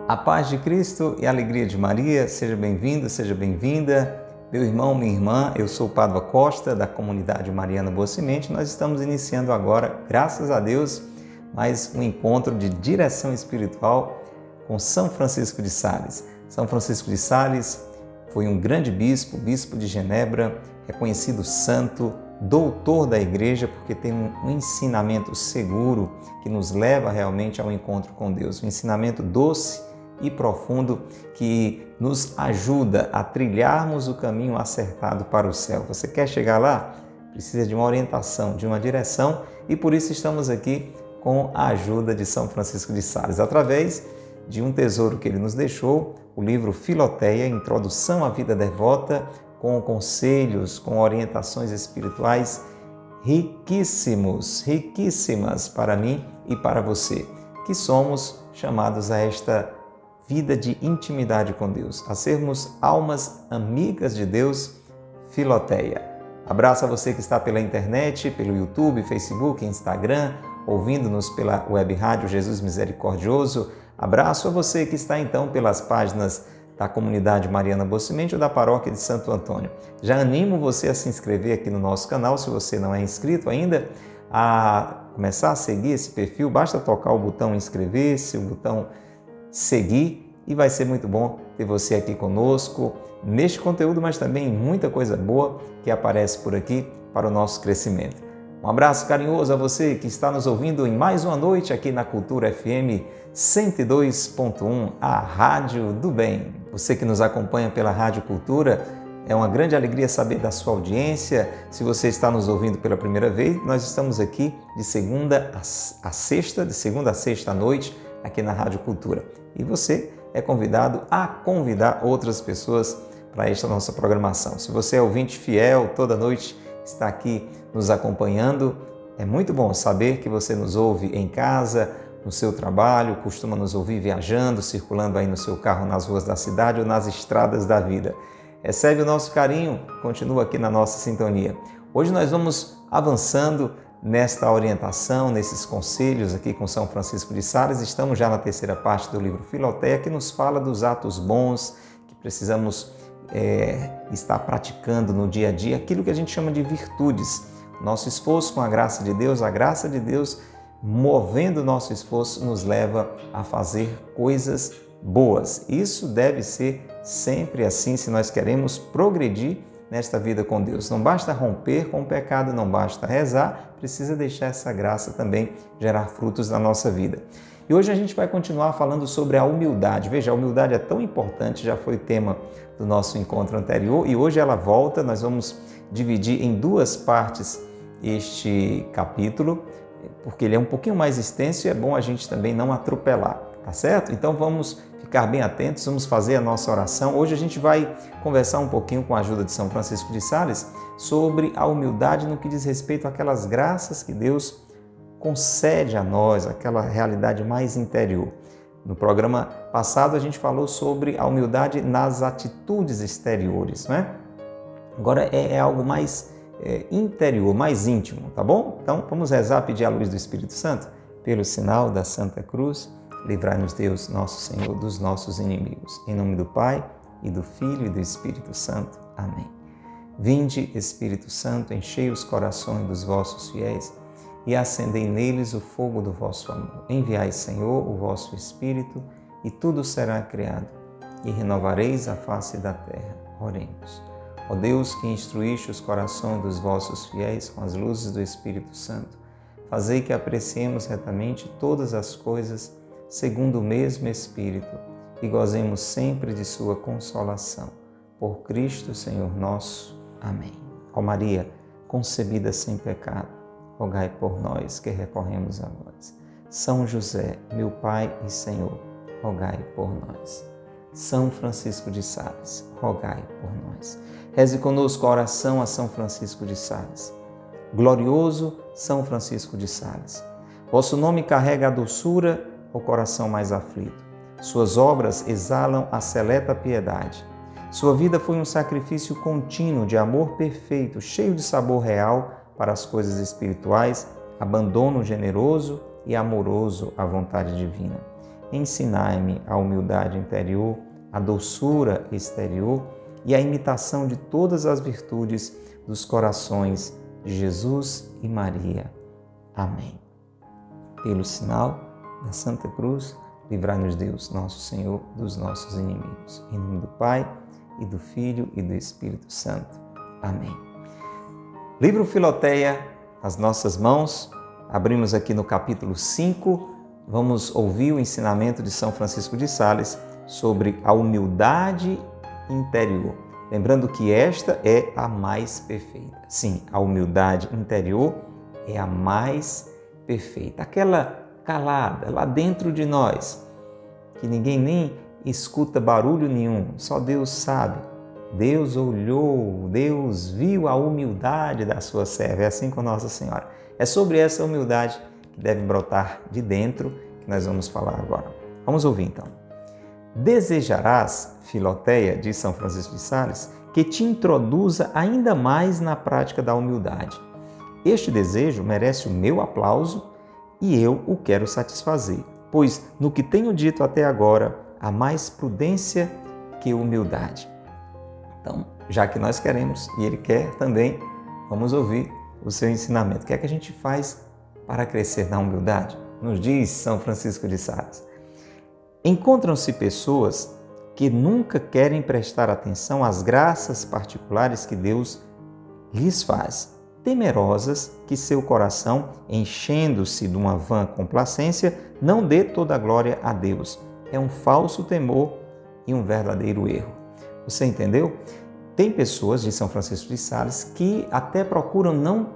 A paz de Cristo e a alegria de Maria, seja bem-vindo, seja bem-vinda. Meu irmão, minha irmã, eu sou o Pádua Costa, da comunidade Mariana Boa Semente. Nós estamos iniciando agora, graças a Deus, mais um encontro de direção espiritual com São Francisco de Sales. São Francisco de Sales foi um grande bispo, bispo de Genebra, reconhecido santo, doutor da Igreja, porque tem um ensinamento seguro que nos leva realmente ao encontro com Deus. Um ensinamento doce e profundo que nos ajuda a trilharmos o caminho acertado para o céu. Você quer chegar lá? Precisa de uma orientação, de uma direção, e por isso estamos aqui com a ajuda de São Francisco de Sales, através de um tesouro que ele nos deixou, o livro Filoteia, Introdução à Vida Devota, com conselhos, com orientações espirituais riquíssimas para mim e para você, que somos chamados a esta vida de intimidade com Deus, a sermos almas amigas de Deus, Filoteia. Abraço a você que está pela internet, pelo YouTube, Facebook, Instagram, ouvindo-nos pela web rádio Jesus Misericordioso. Abraço a você que está então pelas páginas da comunidade Mariana Boa Semente ou da paróquia de Santo Antônio. Já animo você a se inscrever aqui no nosso canal, se você não é inscrito ainda, a começar a seguir esse perfil. Basta tocar o botão inscrever-se, o botão seguir, e vai ser muito bom ter você aqui conosco neste conteúdo, mas também muita coisa boa que aparece por aqui para o nosso crescimento. Um abraço carinhoso a você que está nos ouvindo em mais uma noite aqui na Cultura FM 102.1, a Rádio do Bem. Você que nos acompanha pela Rádio Cultura, é uma grande alegria saber da sua audiência. Se você está nos ouvindo pela primeira vez, nós estamos aqui de segunda a sexta à noite, aqui na Rádio Cultura. E você é convidado a convidar outras pessoas para esta nossa programação. Se você é ouvinte fiel, toda noite está aqui nos acompanhando, é muito bom saber que você nos ouve em casa, no seu trabalho, costuma nos ouvir viajando, circulando aí no seu carro nas ruas da cidade ou nas estradas da vida. Recebe o nosso carinho, continua aqui na nossa sintonia. Hoje nós vamos avançando nesta orientação, nesses conselhos aqui com São Francisco de Sales. Estamos já na terceira parte do livro Filoteia, que nos fala dos atos bons que precisamos estar praticando no dia a dia, aquilo que a gente chama de virtudes. Nosso esforço com a graça de Deus, movendo o nosso esforço, nos leva a fazer coisas boas. Isso deve ser sempre assim se nós queremos progredir nesta vida com Deus. Não basta romper com o pecado, não basta rezar, precisa deixar essa graça também gerar frutos na nossa vida. E hoje a gente vai continuar falando sobre a humildade. Veja, a humildade é tão importante, já foi tema do nosso encontro anterior e hoje ela volta. Nós vamos dividir em duas partes este capítulo, porque ele é um pouquinho mais extenso e é bom a gente também não atropelar, tá certo? Então vamos ficar bem atentos, vamos fazer a nossa oração. Hoje a gente vai conversar um pouquinho com a ajuda de São Francisco de Sales sobre a humildade no que diz respeito àquelas graças que Deus concede a nós, aquela realidade mais interior. No programa passado a gente falou sobre a humildade nas atitudes exteriores, né? Agora é algo mais interior, mais íntimo, tá bom? Então vamos rezar, pedir a luz do Espírito Santo. Pelo sinal da Santa Cruz, livrai-nos Deus, nosso Senhor, dos nossos inimigos. Em nome do Pai, e do Filho e do Espírito Santo. Amém. Vinde, Espírito Santo, enchei os corações dos vossos fiéis e acendei neles o fogo do vosso amor. Enviai, Senhor, o vosso Espírito, e tudo será criado, e renovareis a face da terra. Oremos. Ó Deus, que instruíste os corações dos vossos fiéis com as luzes do Espírito Santo, fazei que apreciemos retamente todas as coisas segundo o mesmo Espírito e gozemos sempre de sua consolação. Por Cristo, Senhor nosso. Amém. Ó Maria, concebida sem pecado, rogai por nós que recorremos a vós. São José, meu Pai e Senhor, rogai por nós. São Francisco de Sales, rogai por nós. Reze conosco a oração a São Francisco de Sales. Glorioso São Francisco de Sales, vosso nome carrega a doçura ao coração mais aflito. Suas obras exalam a seleta piedade. Sua vida foi um sacrifício contínuo de amor perfeito, cheio de sabor real para as coisas espirituais, abandono generoso e amoroso à vontade divina. ensinai-me a humildade interior, a doçura exterior e a imitação de todas as virtudes dos corações de Jesus e Maria. Amém. Pelo sinal da Santa Cruz, livrai-nos Deus, nosso Senhor, dos nossos inimigos. Em nome do Pai, e do Filho, e do Espírito Santo. Amém. Livro Filoteia, nas nossas mãos. Abrimos aqui no capítulo 5. Vamos ouvir o ensinamento de São Francisco de Sales sobre a humildade interior. Lembrando que esta é a mais perfeita. Sim, a humildade interior é a mais perfeita. Aquela calada lá dentro de nós, que ninguém nem escuta barulho nenhum, só Deus sabe. Deus olhou, Deus viu a humildade da sua serva, é assim com Nossa Senhora. É sobre essa humildade que deve brotar de dentro que nós vamos falar agora. Vamos ouvir então. Desejarás, Filoteia, diz São Francisco de Sales, que te introduza ainda mais na prática da humildade. Este desejo merece o meu aplauso e eu o quero satisfazer, pois no que tenho dito até agora, há mais prudência que humildade. Então, já que nós queremos e Ele quer também, vamos ouvir o seu ensinamento. O que é que a gente faz para crescer na humildade? Nos diz São Francisco de Sales. Encontram-se pessoas que nunca querem prestar atenção às graças particulares que Deus lhes faz, temerosas que seu coração, enchendo-se de uma vã complacência, não dê toda a glória a Deus. É um falso temor e um verdadeiro erro. Você entendeu? Tem pessoas, de São Francisco de Sales, que até procuram não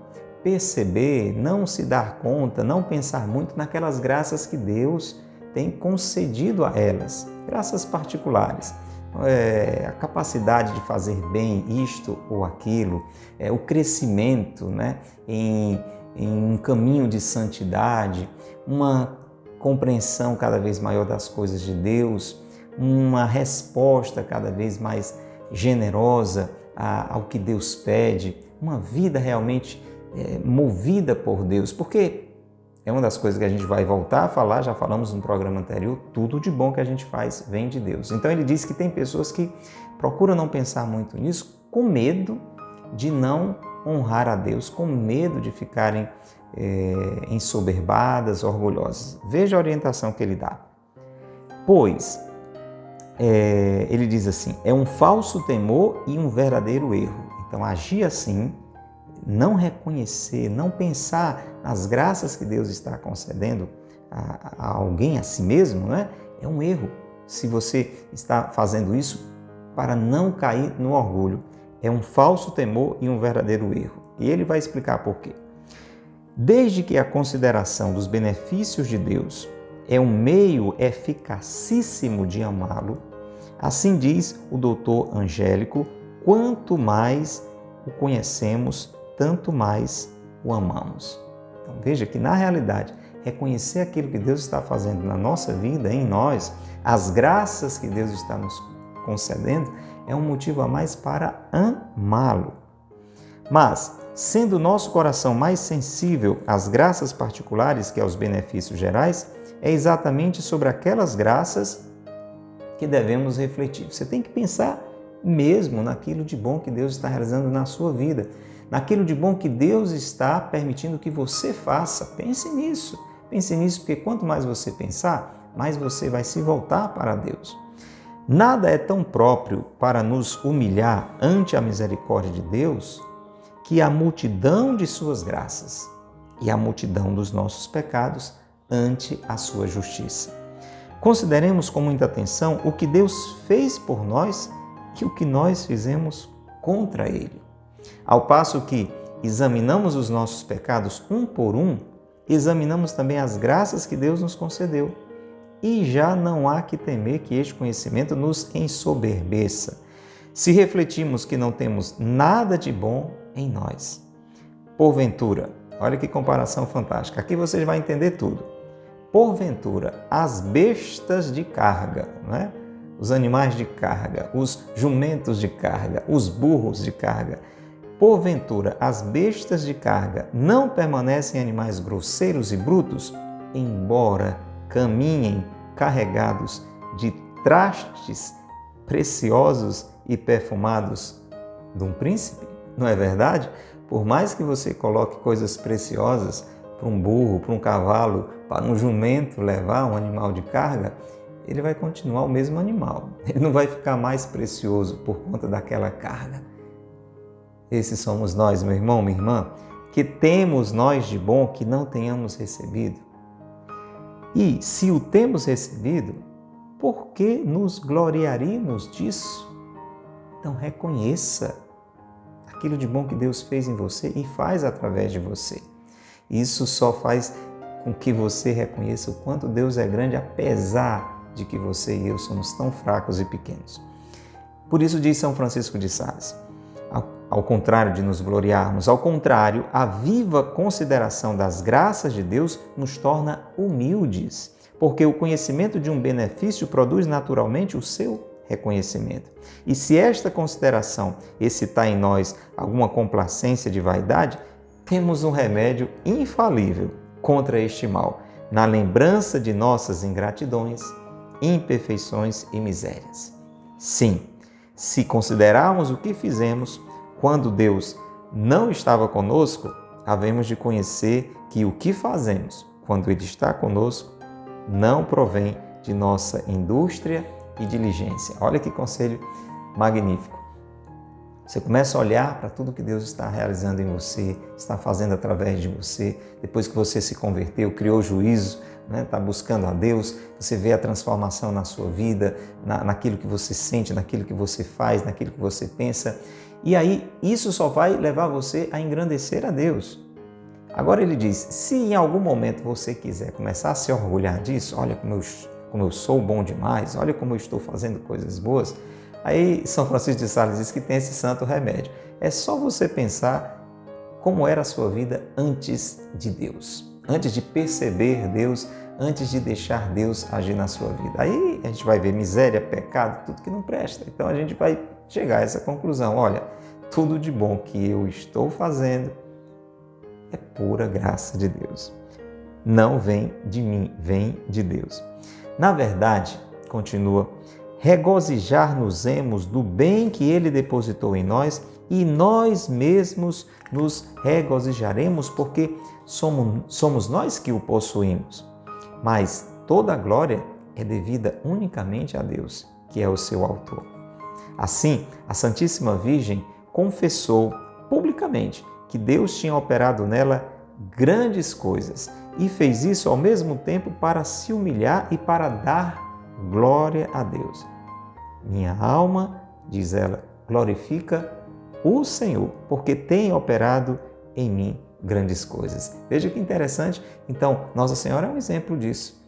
perceber, não se dar conta, não pensar muito naquelas graças que Deus tem concedido a elas, graças particulares. A capacidade de fazer bem isto ou aquilo, o crescimento, né, em um caminho de santidade, uma compreensão cada vez maior das coisas de Deus, uma resposta cada vez mais generosa ao que Deus pede, uma vida realmente movida por Deus, porque é uma das coisas que a gente vai voltar a falar, já falamos no programa anterior, tudo de bom que a gente faz vem de Deus. Então ele diz que tem pessoas que procuram não pensar muito nisso, com medo de não honrar a Deus, com medo de ficarem ensoberbadas, orgulhosas. Veja a orientação que ele dá. Pois, ele diz assim, é um falso temor e um verdadeiro erro. Então agir assim, não reconhecer, não pensar nas graças que Deus está concedendo a alguém, a si mesmo, né? É um erro. Se você está fazendo isso para não cair no orgulho, é um falso temor e um verdadeiro erro. E ele vai explicar por quê. Desde que a consideração dos benefícios de Deus é um meio eficacíssimo de amá-lo, assim diz o doutor Angélico, quanto mais o conhecemos, tanto mais o amamos. Então veja que na realidade, reconhecer aquilo que Deus está fazendo na nossa vida, em nós, as graças que Deus está nos concedendo, é um motivo a mais para amá-lo. Mas, sendo o nosso coração mais sensível às graças particulares que aos benefícios gerais, é exatamente sobre aquelas graças que devemos refletir. Você tem que pensar mesmo naquilo de bom que Deus está realizando na sua vida, naquilo de bom que Deus está permitindo que você faça. Pense nisso, porque quanto mais você pensar, mais você vai se voltar para Deus. Nada é tão próprio para nos humilhar ante a misericórdia de Deus que a multidão de suas graças e a multidão dos nossos pecados ante a sua justiça. Consideremos com muita atenção o que Deus fez por nós e o que nós fizemos contra Ele. Ao passo que examinamos os nossos pecados um por um, examinamos também as graças que Deus nos concedeu. E já não há que temer que este conhecimento nos ensoberbeça, se refletimos que não temos nada de bom em nós. Porventura, olha que comparação fantástica, aqui você vai entender tudo. Porventura, as bestas de carga, não é? Os animais de carga, os jumentos de carga, os burros de carga, porventura, as bestas de carga não permanecem animais grosseiros e brutos, embora caminhem carregados de trastes preciosos e perfumados de um príncipe? Não é verdade? Por mais que você coloque coisas preciosas para um burro, para um cavalo, para um jumento levar um animal de carga, ele vai continuar o mesmo animal. Ele não vai ficar mais precioso por conta daquela carga. Esses somos nós, meu irmão, minha irmã, que temos nós de bom que não tenhamos recebido. E se o temos recebido, por que nos gloriaríamos disso? Então reconheça aquilo de bom que Deus fez em você e faz através de você. Isso só faz com que você reconheça o quanto Deus é grande, apesar de que você e eu somos tão fracos e pequenos. Por isso diz São Francisco de Sales, ao contrário de nos gloriarmos, ao contrário, a viva consideração das graças de Deus nos torna humildes, porque o conhecimento de um benefício produz naturalmente o seu reconhecimento. E se esta consideração excitar em nós alguma complacência de vaidade, temos um remédio infalível contra este mal, na lembrança de nossas ingratidões, imperfeições e misérias. Sim, se considerarmos o que fizemos quando Deus não estava conosco, havemos de conhecer que o que fazemos quando Ele está conosco não provém de nossa indústria e diligência. Olha que conselho magnífico. Você começa a olhar para tudo que Deus está realizando em você, está fazendo através de você. Depois que você se converteu, criou juízo, está buscando a Deus, você vê a transformação na sua vida, naquilo que você sente, naquilo que você faz, naquilo que você pensa. E aí, isso só vai levar você a engrandecer a Deus. Agora ele diz, se em algum momento você quiser começar a se orgulhar disso, olha como eu sou bom demais, olha como eu estou fazendo coisas boas, aí São Francisco de Sales diz que tem esse santo remédio. É só você pensar como era a sua vida antes de Deus, antes de perceber Deus, antes de deixar Deus agir na sua vida. Aí a gente vai ver miséria, pecado, tudo que não presta. Então a gente vai chegar a essa conclusão, olha, tudo de bom que eu estou fazendo é pura graça de Deus. Não vem de mim, vem de Deus. Na verdade, continua, regozijar-nos-emos do bem que Ele depositou em nós e nós mesmos nos regozijaremos porque somos nós que o possuímos. Mas toda a glória é devida unicamente a Deus, que é o seu autor. Assim, a Santíssima Virgem confessou publicamente que Deus tinha operado nela grandes coisas e fez isso ao mesmo tempo para se humilhar e para dar glória a Deus. Minha alma, diz ela, glorifica o Senhor, porque tem operado em mim grandes coisas. Veja que interessante. Então, Nossa Senhora é um exemplo disso.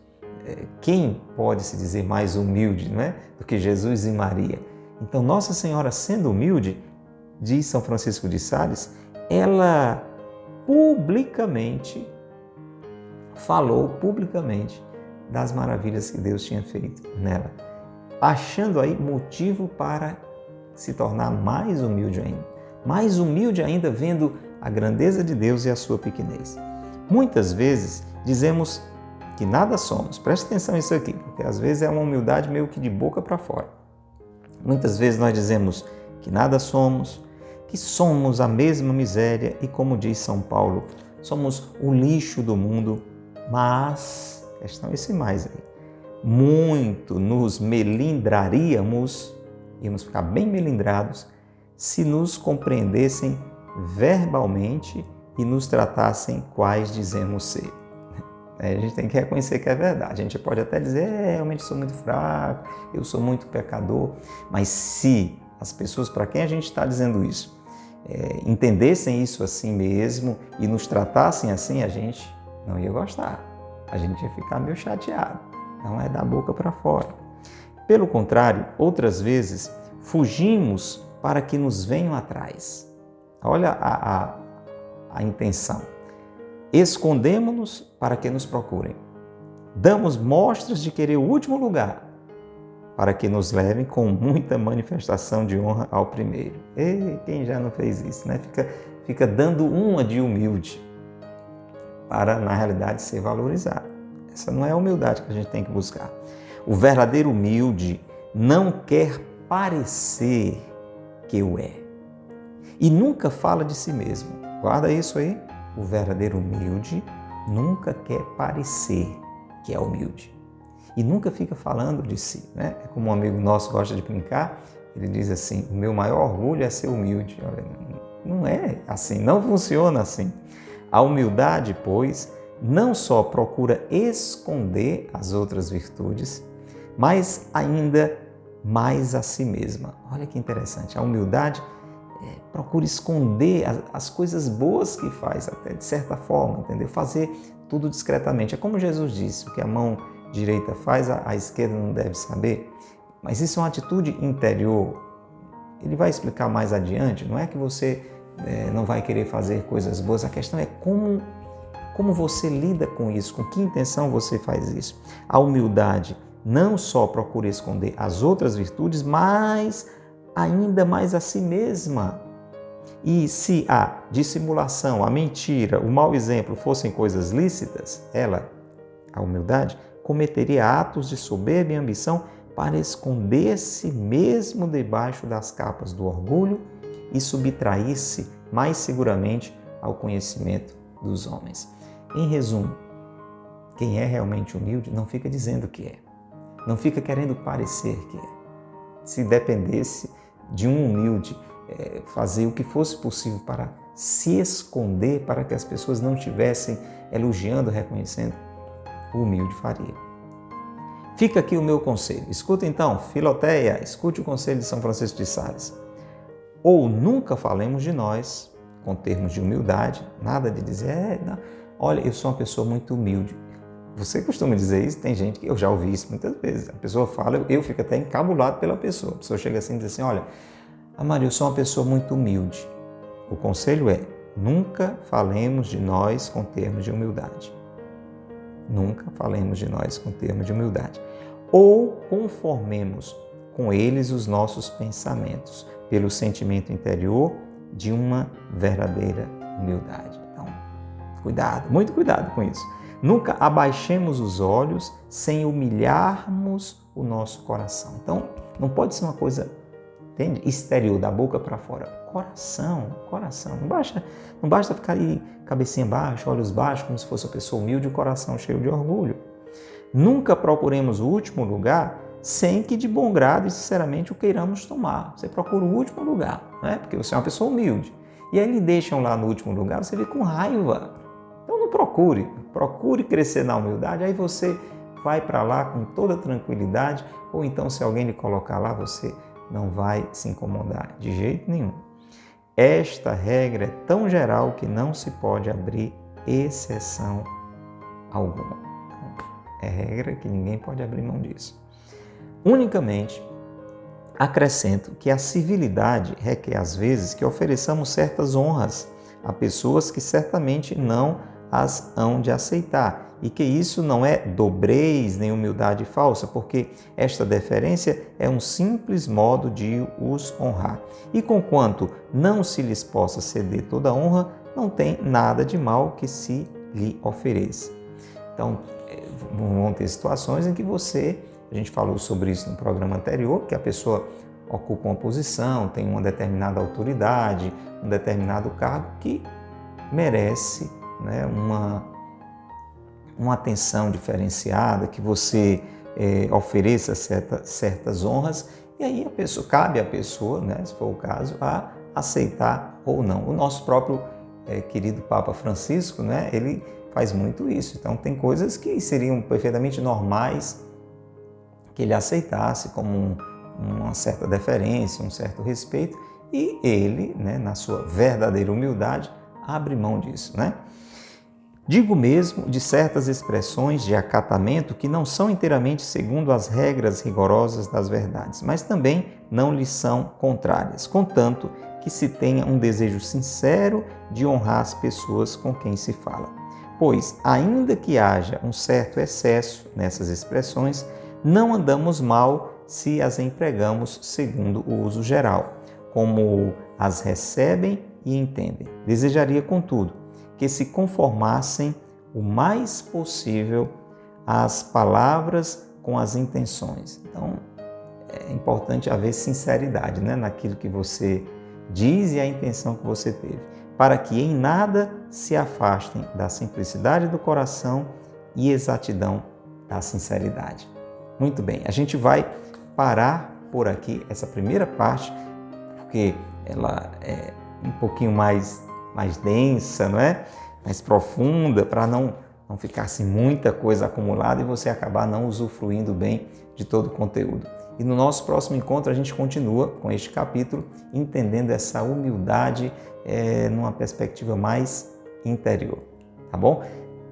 Quem pode se dizer mais humilde, não é, do que Jesus e Maria? Então, Nossa Senhora, sendo humilde, diz São Francisco de Sales, ela falou publicamente das maravilhas que Deus tinha feito nela, achando aí motivo para se tornar mais humilde ainda vendo a grandeza de Deus e a sua pequenez. Muitas vezes dizemos que nada somos. Preste atenção nisso aqui, porque às vezes é uma humildade meio que de boca para fora. Muitas vezes nós dizemos que nada somos, que somos a mesma miséria e, como diz São Paulo, somos o lixo do mundo, mas, questão é esse mais aí, muito nos melindraríamos, íamos ficar bem melindrados, se nos compreendessem verbalmente e nos tratassem quais dizemos ser. A gente tem que reconhecer que é verdade. A gente pode até dizer, realmente sou muito fraco, eu sou muito pecador, mas se as pessoas para quem a gente está dizendo isso entendessem isso assim mesmo e nos tratassem assim, a gente não ia gostar. A gente ia ficar meio chateado. Não é da boca para fora. Pelo contrário, outras vezes, fugimos para que nos venham atrás. Olha a intenção. Escondemos-nos para que nos procurem. Damos mostras de querer o último lugar, para que nos levem com muita manifestação de honra ao primeiro. E quem já não fez isso, né? Fica dando uma de humilde para, na realidade, ser valorizado. Essa não é a humildade que a gente tem que buscar. O verdadeiro humilde não quer parecer que o é. E nunca fala de si mesmo. Guarda isso aí. O verdadeiro humilde nunca quer parecer que é humilde. E nunca fica falando de si, né? É como um amigo nosso gosta de brincar, ele diz assim, o meu maior orgulho é ser humilde. Olha, não é assim, não funciona assim. A humildade, pois, não só procura esconder as outras virtudes, mas ainda mais a si mesma. Olha que interessante, a humildade procura esconder as coisas boas que faz, até de certa forma, entendeu? Fazer tudo discretamente. É como Jesus disse, o que a mão direita faz, a esquerda não deve saber. Mas isso é uma atitude interior. Ele vai explicar mais adiante, não é que você não vai querer fazer coisas boas, a questão é como você lida com isso, com que intenção você faz isso. A humildade não só procura esconder as outras virtudes, mas ainda mais a si mesma. E se a dissimulação, a mentira, o mau exemplo fossem coisas lícitas, ela, a humildade, cometeria atos de soberba e ambição para esconder-se mesmo debaixo das capas do orgulho e subtrair-se mais seguramente ao conhecimento dos homens. Em resumo, quem é realmente humilde não fica dizendo que é, não fica querendo parecer que é. Se dependesse de um humilde fazer o que fosse possível para se esconder, para que as pessoas não estivessem elogiando, reconhecendo, o humilde faria. Fica aqui o meu conselho. Escuta então, Filoteia, escute o conselho de São Francisco de Sales. Ou nunca falemos de nós, com termos de humildade, nada de dizer, não, olha, eu sou uma pessoa muito humilde. Você costuma dizer isso? Tem gente que eu já ouvi isso muitas vezes. A pessoa fala, eu fico até encabulado pela pessoa. A pessoa chega assim e diz assim, olha, Maria, eu sou uma pessoa muito humilde. O conselho é, nunca falemos de nós com termos de humildade. Nunca falemos de nós com termos de humildade. Ou conformemos com eles os nossos pensamentos, pelo sentimento interior de uma verdadeira humildade. Então, cuidado, muito cuidado com isso. Nunca abaixemos os olhos sem humilharmos o nosso coração. Então, não pode ser uma coisa, entende? Exterior, da boca para fora. Coração. Não basta ficar aí cabecinha baixa, olhos baixos, como se fosse uma pessoa humilde e o coração cheio de orgulho. Nunca procuremos o último lugar sem que de bom grado e sinceramente o queiramos tomar. Você procura o último lugar, né? Porque você é uma pessoa humilde. E aí lhe deixam lá no último lugar, você vê com raiva. Então não procure crescer na humildade, aí você vai para lá com toda tranquilidade, ou então se alguém lhe colocar lá, você não vai se incomodar de jeito nenhum. Esta regra é tão geral que não se pode abrir exceção alguma. É regra que ninguém pode abrir mão disso. Unicamente, acrescento que a civilidade requer às vezes que ofereçamos certas honras a pessoas que certamente não as hão de aceitar, e que isso não é dobrez nem humildade falsa, porque esta deferência é um simples modo de os honrar. E conquanto não se lhes possa ceder toda a honra, não tem nada de mal que se lhe ofereça. Então, vão ter situações em que a gente falou sobre isso no programa anterior, que a pessoa ocupa uma posição, tem uma determinada autoridade, um determinado cargo que merece, né, uma atenção diferenciada, que você ofereça certas honras, e aí cabe à pessoa, né, se for o caso, a aceitar ou não. O nosso próprio querido Papa Francisco, né, ele faz muito isso. Então tem coisas que seriam perfeitamente normais que ele aceitasse como uma certa deferência, um certo respeito, e ele, né, na sua verdadeira humildade, abre mão disso, né? Digo mesmo de certas expressões de acatamento que não são inteiramente segundo as regras rigorosas das verdades, mas também não lhes são contrárias, contanto que se tenha um desejo sincero de honrar as pessoas com quem se fala. Pois, ainda que haja um certo excesso nessas expressões, não andamos mal se as empregamos segundo o uso geral, como as recebem e entendem. Desejaria, contudo, que se conformassem o mais possível às palavras com as intenções. Então, é importante haver sinceridade, né, naquilo que você diz e a intenção que você teve, para que em nada se afastem da simplicidade do coração e exatidão da sinceridade. Muito bem, a gente vai parar por aqui essa primeira parte, porque ela é um pouquinho mais densa, não é? Mais profunda, para não ficar assim, muita coisa acumulada e você acabar não usufruindo bem de todo o conteúdo. E no nosso próximo encontro a gente continua com este capítulo, entendendo essa humildade numa perspectiva mais interior, tá bom?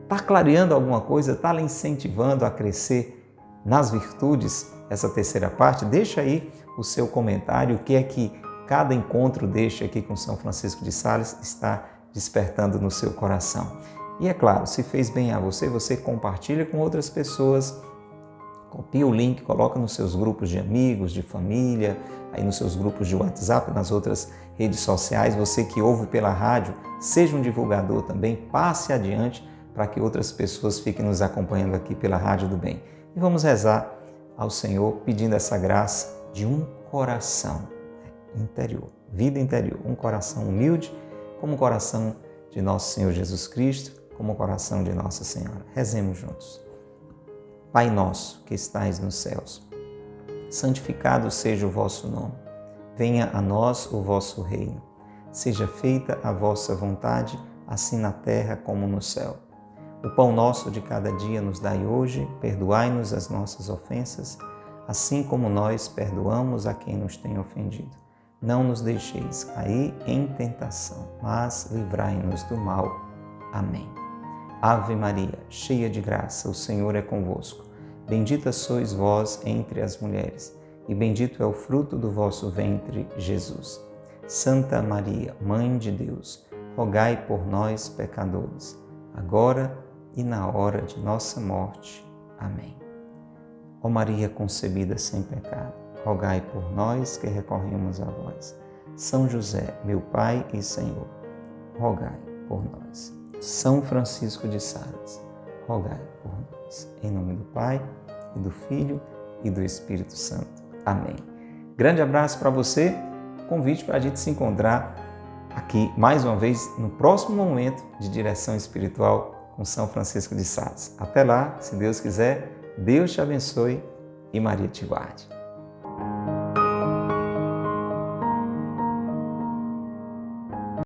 Está clareando alguma coisa? Está lhe incentivando a crescer nas virtudes? Essa terceira parte, deixa aí o seu comentário, o que é que cada encontro deste aqui com São Francisco de Sales está despertando no seu coração. E é claro, se fez bem a você, você compartilha com outras pessoas, copia o link, coloca nos seus grupos de amigos, de família, aí nos seus grupos de WhatsApp, nas outras redes sociais. Você que ouve pela rádio, seja um divulgador também, passe adiante para que outras pessoas fiquem nos acompanhando aqui pela Rádio do Bem. E vamos rezar ao Senhor pedindo essa graça de um coração interior, vida interior, um coração humilde, como o coração de nosso Senhor Jesus Cristo, como o coração de Nossa Senhora. Rezemos juntos. Pai nosso que estais nos céus, santificado seja o vosso nome. Venha a nós o vosso reino. Seja feita a vossa vontade, assim na terra como no céu. O pão nosso de cada dia nos dai hoje, perdoai-nos as nossas ofensas, assim como nós perdoamos a quem nos tem ofendido. Não nos deixeis cair em tentação, mas livrai-nos do mal. Amém. Ave Maria, cheia de graça, o Senhor é convosco. Bendita sois vós entre as mulheres, e bendito é o fruto do vosso ventre, Jesus. Santa Maria, Mãe de Deus, rogai por nós, pecadores, agora e na hora de nossa morte. Amém. Ó Maria concebida sem pecado, rogai por nós que recorremos a vós. São José, meu Pai e Senhor, rogai por nós. São Francisco de Sales, rogai por nós. Em nome do Pai, e do Filho e do Espírito Santo. Amém. Grande abraço para você. Convite para a gente se encontrar aqui mais uma vez no próximo momento de direção espiritual com São Francisco de Sales. Até lá, se Deus quiser, Deus te abençoe e Maria te guarde.